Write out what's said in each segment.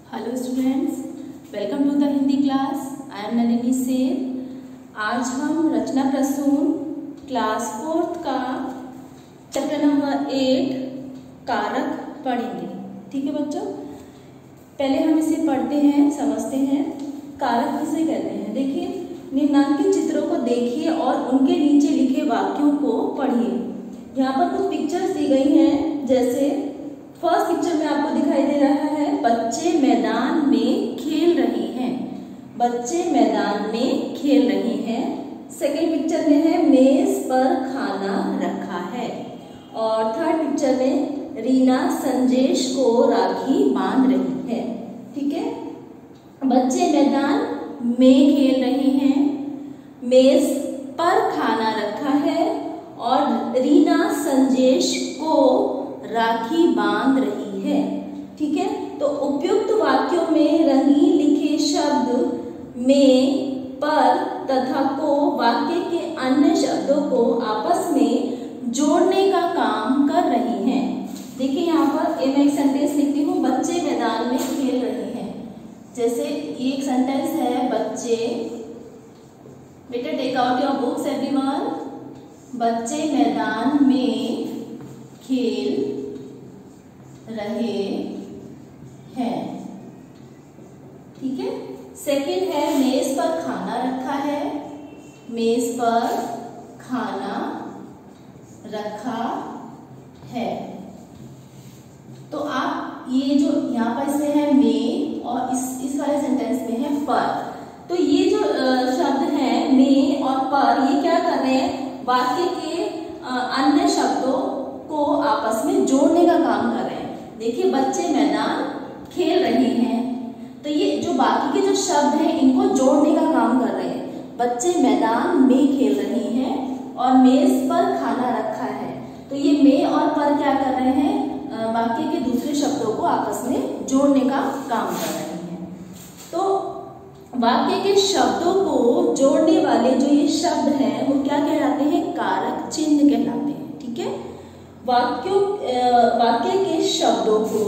Hello students, welcome to the Hindi class. I am Nalini Sen. आज हम रचना Prasoon class 4 का चैप्टर नंबर 8 कारक पढ़ेंगे। ठीक है बच्चों, पहले हम इसे पढ़ते हैं, समझते हैं। कारक किसे कहते हैं? देखिए, निम्नांकित चित्रों को देखिए और उनके नीचे लिखे वाक्यों को पढ़िए। यहाँ पर कुछ पिक्चर्स दी गई हैं। जैसे फर्स्ट पिक्चर में आपको दिखाई दे रहा है बच्चे मैदान में खेल रहे हैं। बच्चे मैदान में खेल रहे हैं। सेकेंड पिक्चर में है मेज पर खाना रखा है। और थर्ड पिक्चर में रीना संजेश को राखी बांध रही है। ठीक है, बच्चे मैदान में खेल रहे हैं, मेज पर खाना रखा है और रीना संजेश को राखी बांध रही है। ठीक है, तो उपयुक्त वाक्यों में रंगीन लिखे शब्द में, पर तथा को वाक्य के अन्य शब्दों को आपस में जोड़ने का काम कर रही हैं। देखिए यहाँ पर मैं एक सेंटेंस लिखती हूँ, बच्चे मैदान में खेल रहे हैं। जैसे ये एक सेंटेंस है, बच्चे, बेटा take out your books everyone. बच्चे मैदान में खेल रहे हैं। ठीक है, सेकंड है मेज पर खाना रखा है। मेज पर खाना रखा है। तो आप ये जो यहाँ पर इसमें है में और इस वाले सेंटेंस में है पर, तो ये जो शब्द है में और पर, ये क्या कर रहे हैं? वाक्य के अन्य शब्दों को आपस में जोड़ने का काम कर रहे हैं। देखिए, बच्चे मैदान खेल रहे हैं, तो ये जो बाकी के जो शब्द हैं इनको जोड़ने का काम कर रहे हैं। बच्चे मैदान में खेल रहे हैं और मेज पर खाना रखा है, तो ये में और पर क्या कर रहे हैं? वाक्य के दूसरे शब्दों को आपस में जोड़ने का काम कर रहे हैं। तो वाक्य के शब्दों को जोड़ने वाले जो ये शब्द हैं वो क्या कहलाते हैं? कारक चिन्ह कहलाते हैं। ठीक है, वाक्य के शब्दों को,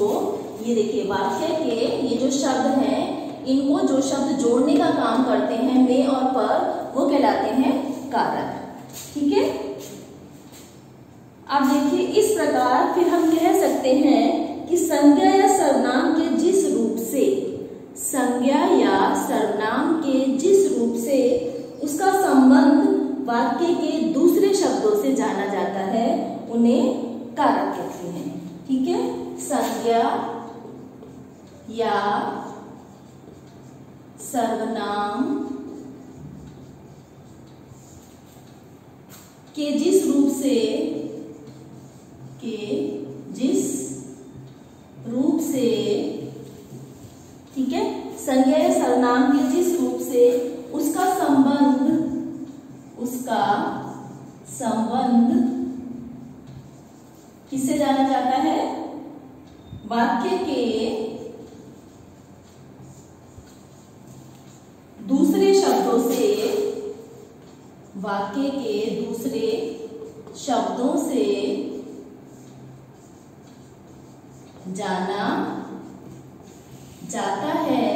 ये देखिए वाक्य के ये जो शब्द हैं इनको जो शब्द जोड़ने का काम करते हैं में और पर, वो कहलाते हैं कारक। ठीक है, अब देखिए इस प्रकार फिर हम कह सकते हैं कि संज्ञा या सर्वनाम के जिस रूप से, संज्ञा या सर्वनाम के जिस रूप से उसका संबंध वाक्य के दूसरे शब्दों से जाना जाता है उन्हें कारक कहते हैं। ठीक है, संज्ञा या सर्वनाम के जिस रूप से, ठीक है, संज्ञा या सर्वनाम के जिस रूप से उसका संबंध किससे जाना जाता है? वाक्य के दूसरे शब्दों से, वाक्य के दूसरे शब्दों से जाना जाता है,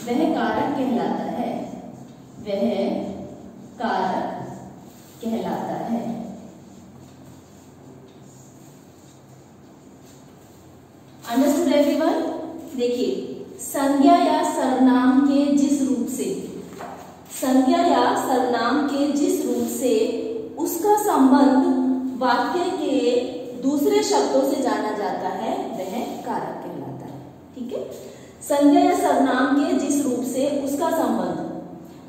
वह कारक कहलाता है। वह कारक कहलाता है। Understood everyone? देखिए, संज्ञा या सर्वनाम के जिस रूप से, संज्ञा या सर्वनाम के जिस रूप से उसका संबंध वाक्य के दूसरे शब्दों से जाना जाता है वह कारक कहलाता है। ठीक है, संज्ञा या सर्वनाम के जिस रूप से उसका संबंध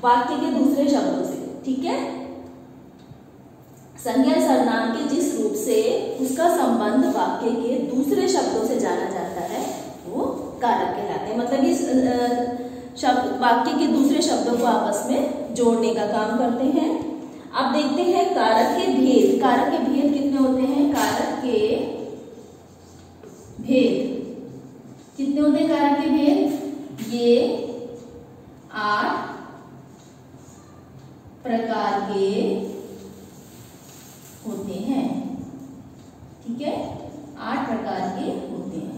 वाक्य के दूसरे शब्दों से, ठीक है, संज्ञा या सर्वनाम के जिस रूप से उसका संबंध वाक्य के दूसरे शब्दों से जाना जाता है वो कारक कहलाते हैं। मतलब इस शब्द वाक्य के दूसरे शब्दों को आपस में जोड़ने का काम करते हैं। अब देखते हैं कारक के भेद। कारक के भेद कितने होते हैं? कारक के भेद कितने होते हैं? कारक के भेद ये 8 प्रकार के होते हैं। ठीक है, 8 प्रकार के होते हैं।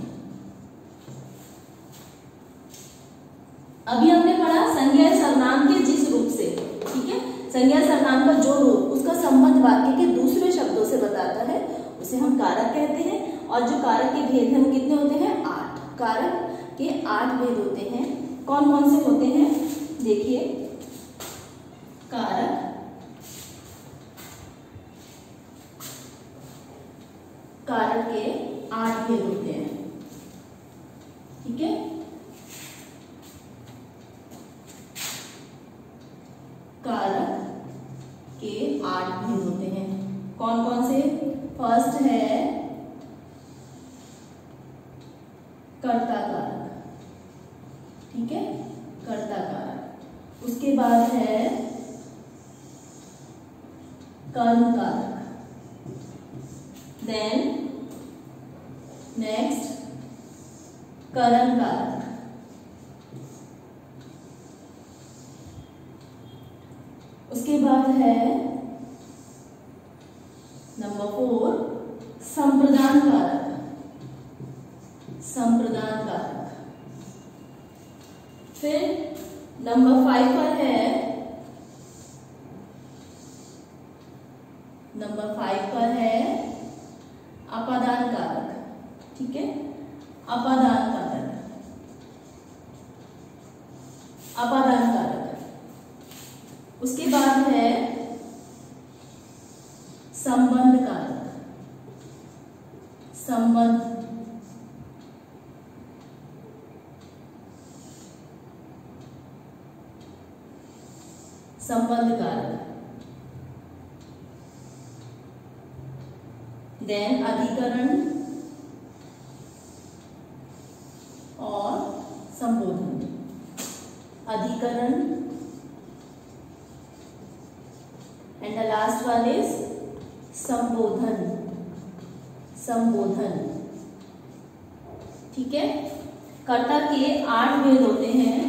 अभी हमने पढ़ा संज्ञा सर्वनाम के जिस रूप से, ठीक है, संज्ञा सर्वनाम का जो रूप उसका संबंध वाक्य के दूसरे शब्दों से बताता है उसे हम कारक कहते हैं। और जो कारक के भेद हैं वो कितने होते हैं? 8। कारक के 8 भेद होते हैं। कौन कौन से होते हैं? देखिए, कारक के 8 भेद होते हैं, ठीक है। कारक के 8 भेद होते हैं। कौन कौन से? फर्स्ट है कर्ता कारक, ठीक है, कर्ता कारक। उसके बाद है कर्म कारक, देन नेक्स्ट करण कारक, उसके बाद है नंबर 4 संप्रदान कारक, संप्रदान कारक। फिर नंबर 5 पर है, नंबर 5 पर है अपादान कारक, ठीक है, अपादान कारक, अपादान कारक। उसके बाद है संबंध कारक, संबंध, संबंध कारक। देन अधिकरण और संबोधन, अधिकरण and the last one is संबोधन, संबोधन, ठीक है। कर्ता के 8 भेद होते हैं,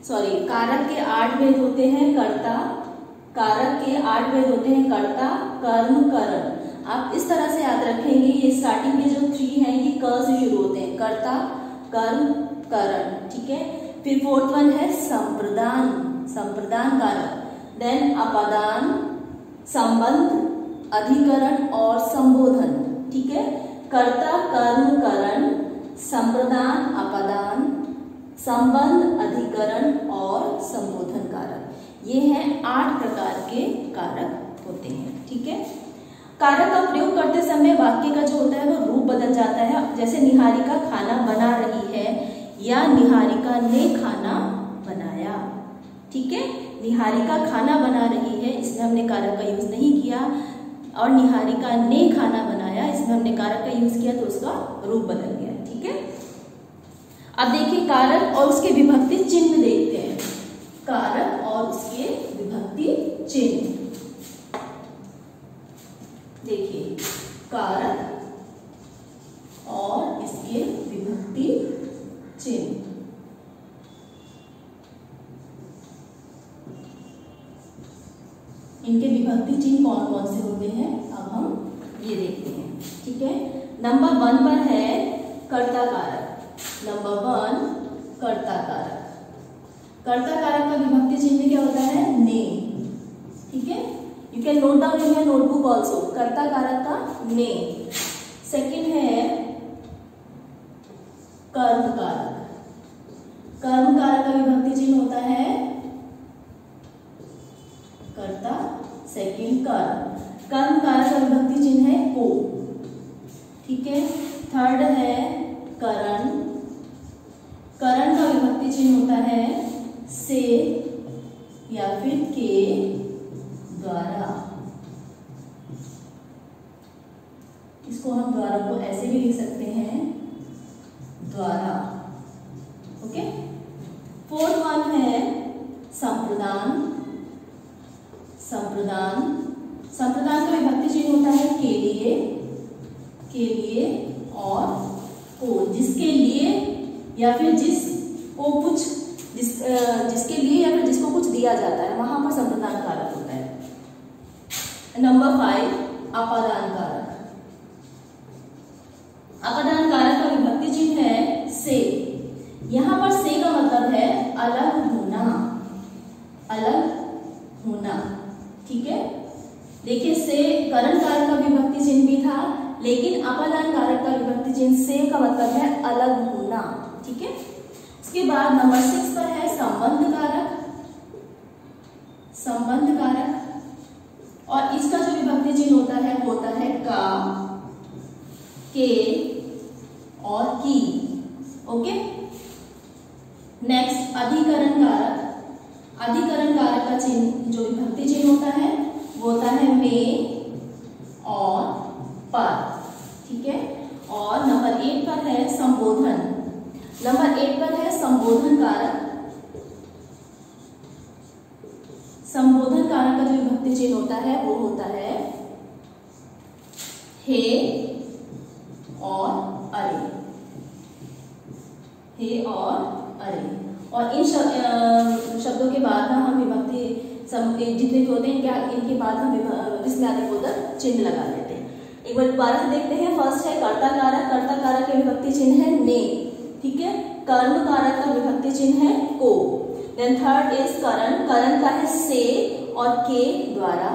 सॉरी, कारक के 8 भेद होते हैं। कर्ता, कारक के 8 भेद होते हैं, कर्ता, कर्म, करण। आप इस तरह से याद रखेंगे, ये स्टार्टिंग के जो 3 हैं ये क से शुरू होते हैं, कर्ता, कर्म, करण, ठीक है। फिर 4th वन है संप्रदान, संप्रदान कारक, देन अपादान, संबंध, अधिकरण और संबोधन, ठीक है। कर्ता, कर्म, करण, संप्रदान, अपादान, संबंध, अधिकरण और संबोधन कारक। ये हैं 8 प्रकार के कारक होते हैं, ठीक है। कारक का प्रयोग करते समय वाक्य का जो होता है वो रूप बदल जाता है। जैसे निहारिका खाना बना रही है या निहारिका ने खाना बनाया, ठीक है। निहारिका खाना बना रही है, इसमें हमने कारक का यूज नहीं किया, और निहारिका ने खाना बनाया, इसमें हमने कारक का यूज किया तो उसका रूप बदल गया, ठीक है। अब देखिए कारक और उसके विभक्ति चिन्ह देखते हैं, कारक और उसके विभक्ति चिन्ह। देखिए कारक और इसके विभक्ति चिन्ह, इनके विभक्ति चिन्ह कौन कौन से होते हैं अब हम ये देखते हैं, ठीक है। नंबर 1 पर है कर्ता कारक, नंबर 1 कर्ता कारक। कर्ता कारक का विभक्ति चिन्ह क्या होता है? ने, ठीक है। You can note down in your notebook also, कर्ता कारक का ने। सेकंड है कर्म कारक, कर्म कारक का विभक्ति चिन्ह होता है कर्ता, सेकंड कर्म। कर्म कारक का विभक्ति चिन्ह है को, ठीक है। थर्ड है करण, करण का विभक्ति चिन्ह होता है से या फिर के द्वारा। इसको हम द्वारा को ऐसे भी लिख सकते हैं, द्वारा, ओके। 4th वन है संप्रदान, संप्रदान। संप्रदान का विभक्ति चिन्ह होता है के लिए और को, जिसके लिए या फिर जिसको कुछ जिसके लिए या फिर जिसको कुछ दिया जाता है, वहां पर संप्रदान कारक होता है। नंबर 5 अपादान कारक, अपादान कारक का विभक्ति चिन्ह है से। यहाँ पर से का मतलब है अलग होना, अलग होना। ठीक है, देखिए से करण कारक का विभक्ति चिन्ह भी था, लेकिन अपादान कारक का विभक्ति चिन्ह से का मतलब है अलग होना। ठीक है, इसके बाद नंबर 6 पर है संबंध कारक। संबंध कारक, और इसका जो विभक्ति चिन्ह होता है का, के और की। ओके, नेक्स्ट अधिकरण कारक। अधिकरण कारक का चिन्ह जो विभक्ति चिन्ह होता है वो होता है में और पर। ठीक है, और नंबर 8 पर है संबोधन। नंबर 8 पर है संबोधन कारक। संबोधन कारक का जो विभक्ति चिन्ह होता है वो होता है हे और अरे। हे और अरे, और इन शब्दों के बाद ना हम विभक्ति जितने भी होते हैं इनके बाद हम विस्मयादिबोधक चिन्ह लगा लेते हैं। एक बार दोबारा से देखते हैं। फर्स्ट है कर्ता कारक। कर्ता कारक के विभक्ति चिन्ह है ने। ठीक है, कर्म कारक का विभक्ति चिन्ह है को। देन थर्ड इज करण। करण का है से और के द्वारा,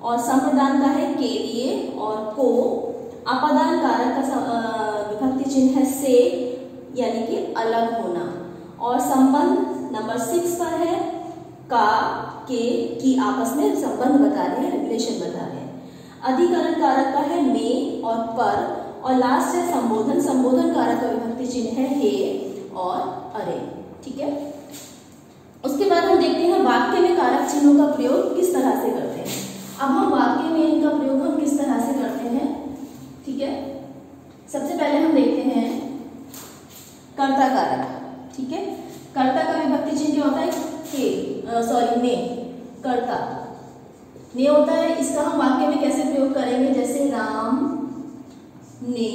और संप्रदान का है के लिए और को। अपादान कारक का विभक्ति चिन्ह है से, यानी कि अलग होना। और संबंध नंबर 6 पर है का, के, की आपस में संबंध बता रहे हैं, रिलेशन बता रहे हैं। अधिकरण कारक का है में और पर, और लास्ट है संबोधन। संबोधन कारक का विभक्ति चिन्ह है हे और अरे। ठीक है, उसके बाद हम देखते हैं वाक्य में कारक चिन्हों का प्रयोग किस तरह से करते हैं। अब हम वाक्य में इनका प्रयोग हम किस तरह से करते हैं। ठीक है, सबसे पहले हम देखते हैं कर्ता कारक। ठीक है, कर्ता का विभक्ति चिन्ह क्या होता है के, ने। कर्ता ने होता है, इसका हम वाक्य में कैसे प्रयोग करेंगे, जैसे राम ने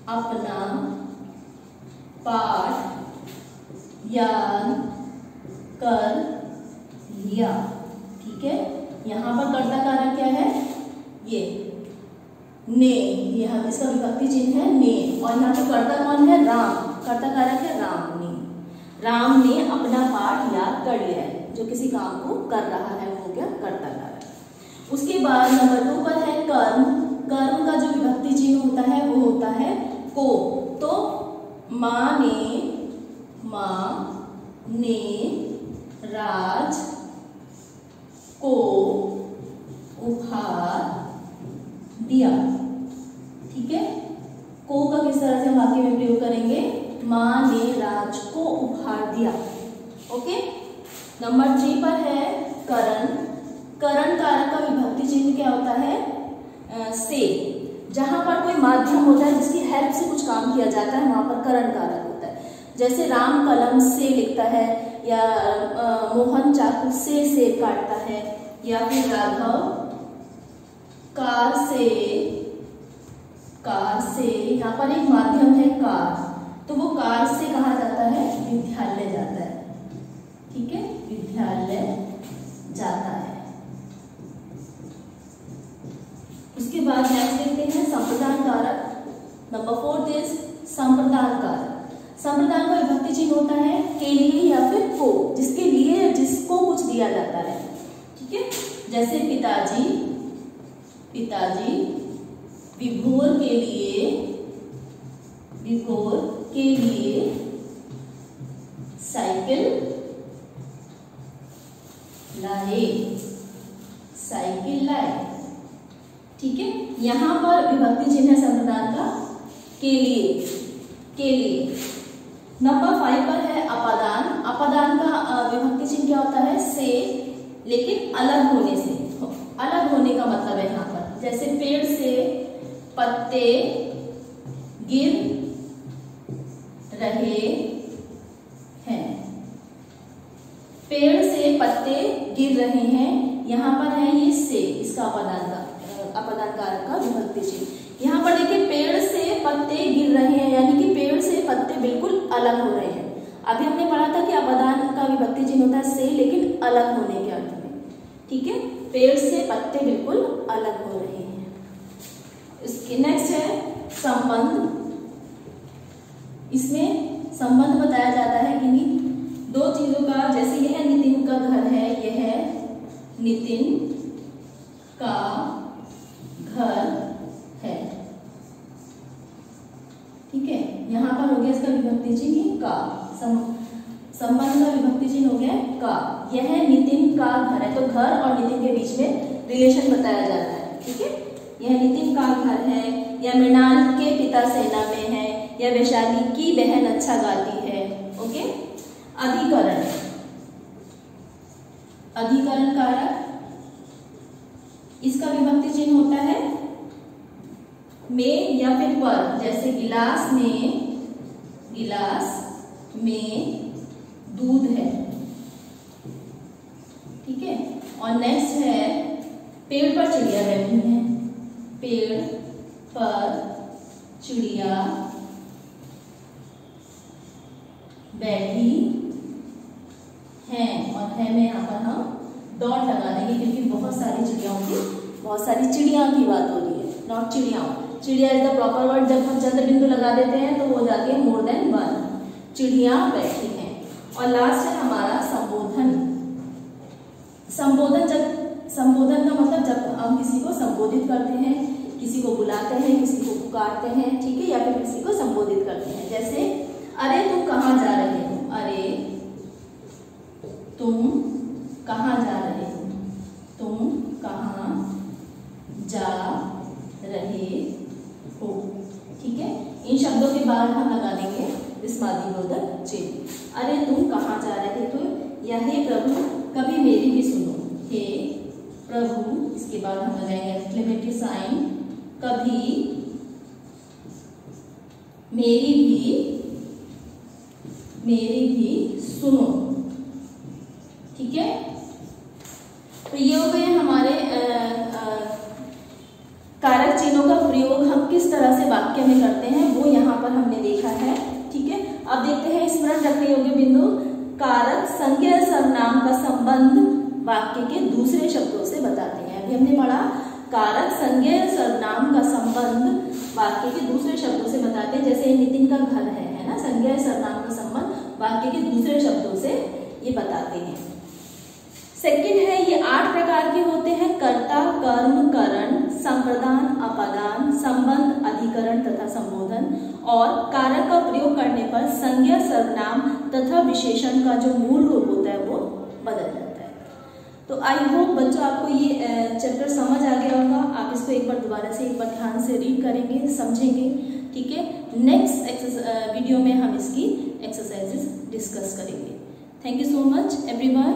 अपना पाठ याद कर लिया। ठीक है, यहाँ पर कर्ता कारक क्या है, ये ने। यहाँ इसका विभक्ति चिन्ह है ने, और यहाँ पे कर्ता कौन है, राम। कर्ता कारक है राम ने। राम ने अपना पाठ याद कर लिया है, जो किसी काम को कर रहा है वो क्या, कर्ता कारक। उसके बाद नंबर 2 पर है कर्म। कर्म का जो विभक्ति चिन्ह होता है वो होता है को। तो माँ ने राज को उपहार दिया। ठीक है, को का किस तरह से हम वाक्य में प्रयोग करेंगे, माँ ने राज को उपहार दिया। ओके, नंबर 3 पर है करण। करण कारक का विभक्ति चिन्ह क्या होता है, से। जहां पर कोई माध्यम होता है जिसकी हेल्प से कुछ काम किया जाता है वहां पर करण कारक होता है। जैसे राम कलम से लिखता है, या मोहन चाकू से सेब काटता है, या फिर राघव कार से, यहाँ पर एक माध्यम है कार, तो वो कार से कहा जाता है, विद्यालय जाता है। ठीक है, विद्यालय जाता है। उसके बाद नेक्स्ट देखते हैं संप्रदान कारक। नंबर 4 इज संप्रदान कारक। संप्रदान का विभक्ति चिन्ह होता है के लिए या फिर को, जिसके लिए जिसको कुछ दिया जाता है। ठीक है, जैसे पिताजी विभोर के लिए साइकिल लाए। ठीक है, यहाँ पर विभक्ति चिन्ह है संप्रदान का के लिए। नंबर 5 पर है अपादान। अपादान का विभक्ति चिन्ह क्या होता है, से, लेकिन अलग होने से। अलग होने का मतलब है यहाँ पर, जैसे पेड़ से पत्ते गिर रहे हैं। पेड़ से पत्ते गिर रहे हैं, यहाँ पर है ये से, इसका अपादान कारक का विभक्ति चिन्ह। यहाँ पर देखिए पेड़ से पत्ते गिर रहे हैं, यानी कि पेड़ से पत्ते बिल्कुल अलग हो रहे हैं। अभी हमने पढ़ा था कि अपादान का विभक्ति चिन्ह होता है से, लेकिन अलग होने के अर्थ में। ठीक है, पेड़ से पत्ते बिल्कुल अलग हो रहे हैं। इसके नेक्स्ट है संबंध। इसमें संबंध बताया जाता है किन्हीं दो चीजों का। जैसे यह नितिन का घर है, यह नितिन का घर है, ठीक है। यहां पर हो गया इसका विभक्ति चिन्ह का, संबंध का विभक्ति चिन्ह हो गया का। यह नितिन का घर है, तो घर और नितिन के बीच में रिलेशन बताया जाता है, ठीक है। यह नितिन का घर है, या मृणाल के पिता सेना में है, या वैशाली की बहन अच्छा गाती है। ओके। अधिकरण, अधिकरण कारक, इसका विभक्ति चिन्ह होता है में या फिर पर। जैसे गिलास में दूध है, ठीक है। और नेक्स्ट है पेड़ पर चिड़िया बैठी है, पेड़ पर चिड़िया बैठी है। और है में यहाँ पर हम डॉट लगा देंगे क्योंकि बहुत सारी चिड़िया की बात हो रही है, नॉट चिड़ियाओं। चिड़िया इज द प्रॉपर वर्ड। जब हम चंद्र बिंदु लगा देते हैं तो हो जाती है मोर देन वन। चिड़िया बैठी हैं। और लास्ट है हमारा संबोधन। संबोधन का मतलब जब हम किसी को संबोधित करते हैं, किसी को बुलाते हैं, किसी को पुकारते हैं, ठीक है, या फिर किसी को संबोधित करते हैं। जैसे अरे तुम कहाँ जा रहे हो, अरे तुम कहाँ जा रहे हो, तुम कहाँ जा रहे हो, ठीक है। इन शब्दों के बाद हम लगा देंगे विस्मयादिबोधक चिन्ह। अरे तुम कहाँ जा रहे थे, या हे प्रभु कभी मेरी भी सुनो, हे प्रभु, इसके बाद हम लगाएंगे एक्सक्लेमेटरी साइन, कभी मेरी भी सुनो, ठीक है। तो ये हो गए हमारे कारक चिन्हों का प्रयोग हम किस तरह से वाक्य में करते हैं वो यहाँ पर हमने देखा है, ठीक है। अब देखते हैं स्मरण रखने योग्य बिंदु। कारक संज्ञा सर्वनाम का संबंध वाक्य के दूसरे शब्दों से बताते हैं। अभी हमने पढ़ा कारक संज्ञा सर्वनाम का संबंध वाक्य के दूसरे शब्दों से बताते हैं। जैसे नितिन का घर है ना, संज्ञा सर्वनाम का संबंध वाक्य के दूसरे शब्दों से ये बताते हैं। सेकंड है, ये 8 प्रकार के होते हैं: कर्ता, कर्म, करण, संप्रदान, अपादान, संबंध, अधिकरण तथा संबोधन। और कारक का प्रयोग करने पर संज्ञा, सर्वनाम तथा विशेषण का जो मूल रूप होता है वो बदल जाता है। तो आई होप बच्चों आपको ये चैप्टर समझ आ गया होगा। आप इसको एक बार दोबारा से एक बार ध्यान से रीड करेंगे, समझेंगे, ठीक है। नेक्स्ट वीडियो में हम इसकी एक्सरसाइजेस डिस्कस करेंगे। Thank you so much everyone.